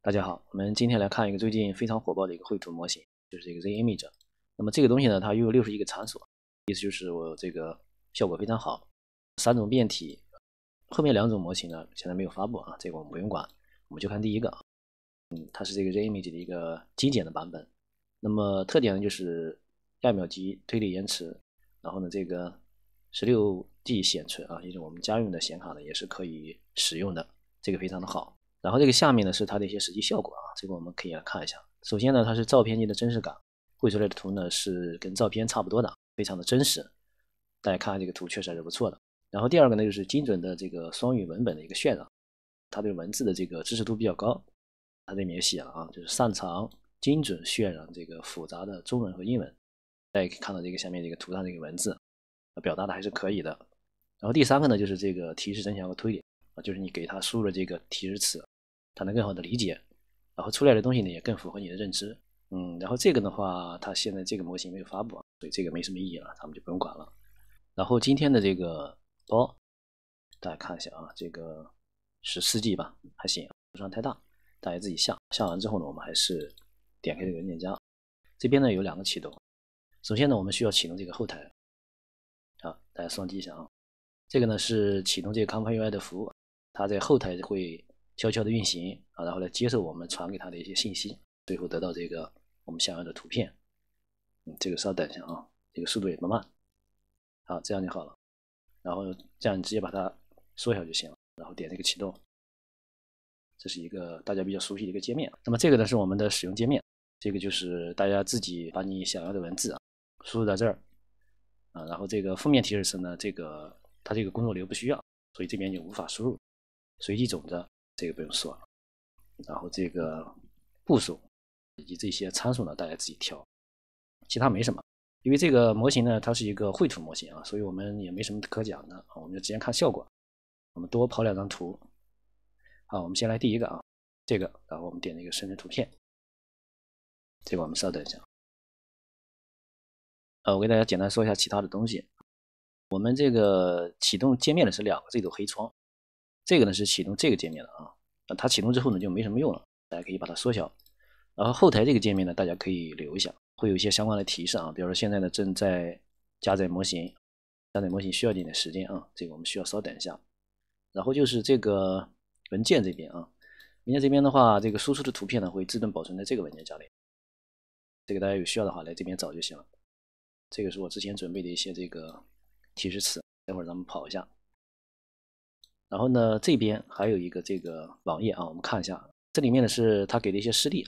大家好，我们今天来看一个最近非常火爆的一个绘图模型，就是这个 ZImage。那么这个东西呢，它拥有61个参数，意思就是我这个效果非常好。3种变体，后面2种模型呢现在没有发布啊，这个我们不用管，我们就看第一个。它是这个 ZImage 的一个精简的版本。那么特点呢就是2秒级推理延迟，然后呢这个16G 显存啊，也就是我们家用的显卡呢也是可以使用的，这个非常的好。然后这个下面呢是它的一些实际效果啊，这个我们可以来看一下。首先呢，它是照片级的真实感，绘出来的图呢是跟照片差不多的，非常的真实。大家看这个图确实还是不错的。然后第二个呢就是精准的这个双语文本的一个渲染，它对文字的这个支持度比较高。它这边也写了啊，就是擅长精准渲染这个复杂的中文和英文。大家可以看到这个下面这个图上这个文字，表达的还是可以的。然后第三个呢就是这个提示增强和推理啊，就是你给它输入了这个提示词，它能更好的理解，然后出来的东西呢也更符合你的认知。然后这个的话，它现在这个模型没有发布，所以这个没什么意义了，咱们就不用管了。然后今天的这个包，大家看一下啊，这个14G 吧，还行，不算太大，大家自己下。下完之后呢，我们还是点开这个文件夹，这边呢有2个启动。首先呢，我们需要启动这个后台，好，大家双击一下啊。这个呢是启动这个 Canva UI 的服务，它在后台会悄悄的运行啊，然后来接受我们传给它的一些信息，最后得到这个我们想要的图片。这个稍等一下啊，这个速度也不慢。好，这样就好了。然后这样你直接把它缩小就行了，然后点这个启动。这是一个大家比较熟悉的一个界面。那么这个呢是我们的使用界面，这个就是大家自己把你想要的文字啊输入到这儿啊，然后这个负面提示词呢，它这个工作流不需要，所以这边就无法输入。随机种子这个不用说了，然后这个步数以及这些参数呢，大家自己调，其他没什么。因为这个模型呢，它是一个绘图模型啊，所以我们也没什么可讲的，我们就直接看效果。我们多跑2张图。好，我们先来第一个啊，这个，然后我们点这个生成图片，这个我们稍等一下。我给大家简单说一下其他的东西。我们这个启动界面的是2个这种黑窗，这个呢是启动这个界面的啊，它启动之后呢就没什么用了，大家可以把它缩小。然后后台这个界面呢，大家可以留一下，会有一些相关的提示啊，比如说现在呢正在加载模型，加载模型需要一点时间啊，这个我们需要稍等一下。然后就是这个文件这边啊，文件这边的话，这个输出的图片呢会自动保存在这个文件夹里，这个大家有需要的话来这边找就行了。这个是我之前准备的一些这个提示词，待会儿咱们跑一下。然后呢，这边还有一个这个网页啊，我们看一下，这里面呢是他给的一些示例。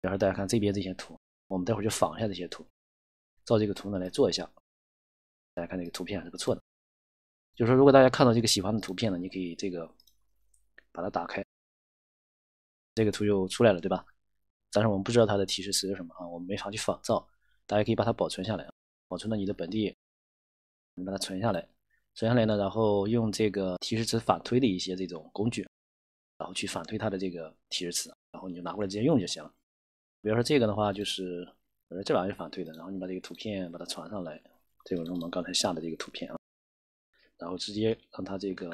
然后大家看这边这些图，我们待会儿就仿一下这些图，照这个图呢来做一下。大家看这个图片还是不错的，就是说如果大家看到这个喜欢的图片呢，你可以这个把它打开，这个图就出来了，对吧？但是我们不知道它的提示词是什么啊，我们没法去仿造。大家可以把它保存下来，保存到你的本地，你把它存下来，存下来呢，然后用这个提示词反推的一些这种工具，然后去反推它的这个提示词，然后你就拿过来直接用就行了。比如说这个的话，就是这玩意儿是反推的，然后你把这个图片把它传上来，这个是我们刚才下的这个图片啊，然后直接让它这个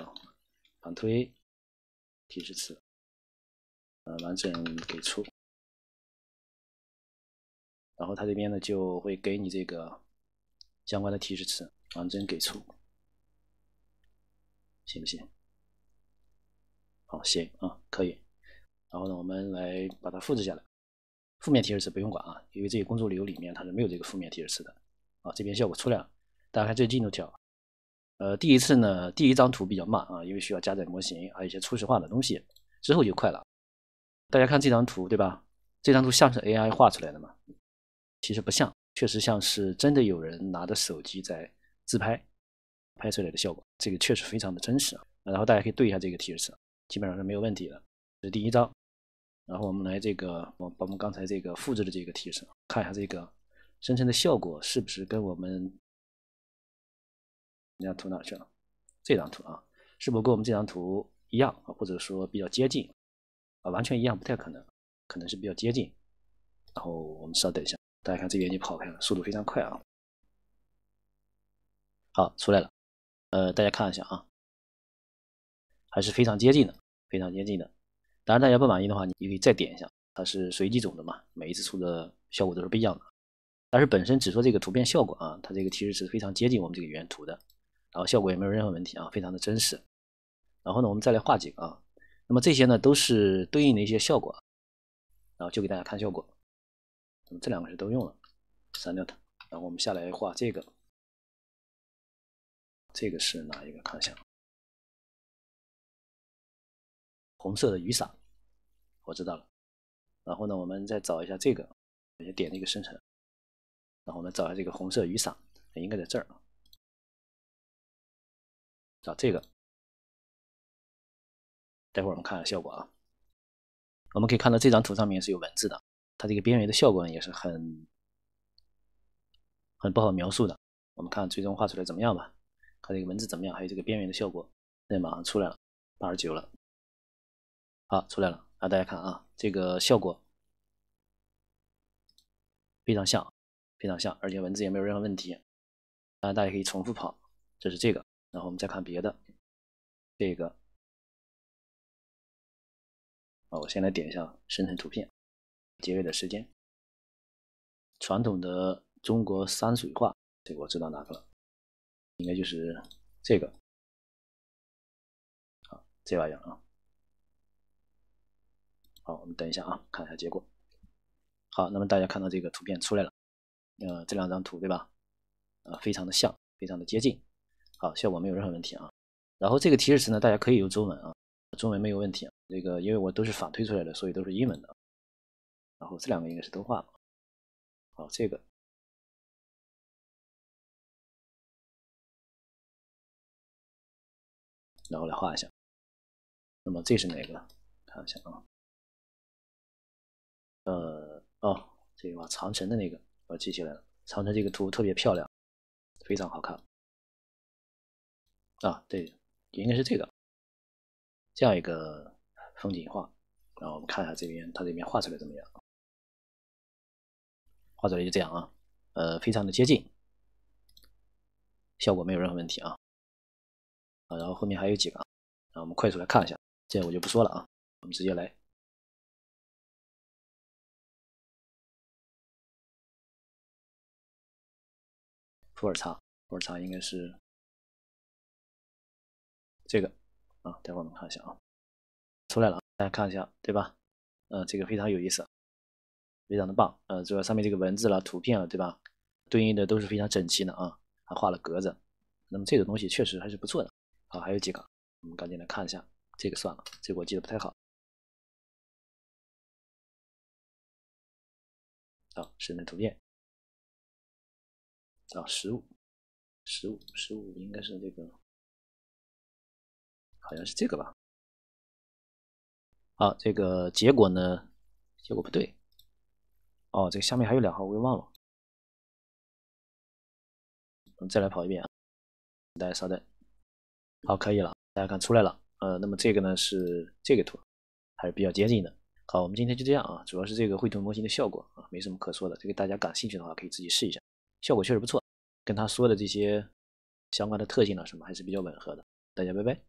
反推提示词，完整给出，然后它这边呢就会给你这个相关的提示词，完整给出，行不行？好，行啊，可以。然后呢，我们来把它复制下来。负面提示词不用管啊，因为这个工作流里面它是没有这个负面提示词的啊。这边效果出来了，大家看这个进度条。第一次呢，第一张图比较慢啊，因为需要加载模型，还有一些初始化的东西，之后就快了。大家看这张图，对吧？这张图像是 AI 画出来的吗？其实不像，确实像是真的有人拿着手机在自拍，拍出来的效果，这个确实非常的真实啊。然后大家可以对一下这个提示词，基本上是没有问题的。这是第一张。然后我们来这个，把我们刚才这个复制的这个提示，看一下这个生成的效果是不是跟我们这张图哪去了？这张图啊，是否跟我们这张图一样，或者说比较接近？完全一样不太可能，可能是比较接近。然后我们稍等一下，大家看这边就跑开了，速度非常快啊。好，出来了。大家看一下啊，还是非常接近的，非常接近的。当然大家不满意的话，你可以再点一下，它是随机种的嘛，每一次出的效果都是不一样的。但是本身只说这个图片效果啊，它这个其实是非常接近我们这个原图的，然后效果也没有任何问题啊，非常的真实。然后呢，我们再来画几个啊，那么这些呢都是对应的一些效果，然后就给大家看效果。那么这两个是都用了，删掉它。然后我们下来画这个，这个是哪一个？看一下，红色的雨伞，我知道了。然后呢，我们再找一下这个，我先点那个生成。然后我们找一下这个红色雨伞，应该在这儿。找这个，待会儿我们看下效果啊。我们可以看到这张图上面是有文字的，它这个边缘的效果呢也是很不好描述的。我们看最终画出来怎么样吧？看这个文字怎么样，还有这个边缘的效果，现在马上出来了，89了。好，出来了啊！大家看啊，这个效果非常像，非常像，而且文字也没有任何问题。当然，大家可以重复跑，这是这个，然后我们再看别的，这个。我先来点一下生成图片，节约的时间。传统的中国山水画，这个我知道哪个了，应该就是这个。好，这玩意儿啊。好，我们等一下啊，看一下结果。好，那么大家看到这个图片出来了，这两张图对吧？非常的像，非常的接近。好，效果没有任何问题啊。然后这个提示词呢，大家可以用中文啊，中文没有问题啊。这个因为我都是反推出来的，所以都是英文的。然后这两个应该是都画了。好，这个。然后来画一下。那么这是哪个？看一下啊。这个长城的那个我记起来了，长城这个图特别漂亮，非常好看。啊，对，应该是这个，这样一个风景画。然后我们看一下这边，它这边画出来怎么样？画出来就这样啊，非常的接近，效果没有任何问题啊。然后后面还有几个，我们快速来看一下，这我就不说了啊，我们直接来。伏尔查，伏尔查应该是这个啊，待会儿我们看一下啊，出来了，大家看一下，对吧？这个非常有意思，非常的棒。主要上面这个文字了、图片了，对吧？对应的都是非常整齐的啊，还画了格子。那么这个东西确实还是不错的。好，还有几个，我们赶紧来看一下。这个算了，这个我记得不太好。好，生成图片。15应该是这个，好像是这个吧。好，这个结果呢，结果不对。哦，这个下面还有2号，我给忘了。我们再来跑一遍啊，大家稍等。好，可以了，大家看出来了。那么这个呢是这个图，还是比较接近的。好，我们今天就这样啊，主要是这个绘图模型的效果啊，没什么可说的。这个大家感兴趣的话，可以自己试一下，效果确实不错，跟他说的这些相关的特性呢什么还是比较吻合的。大家拜拜。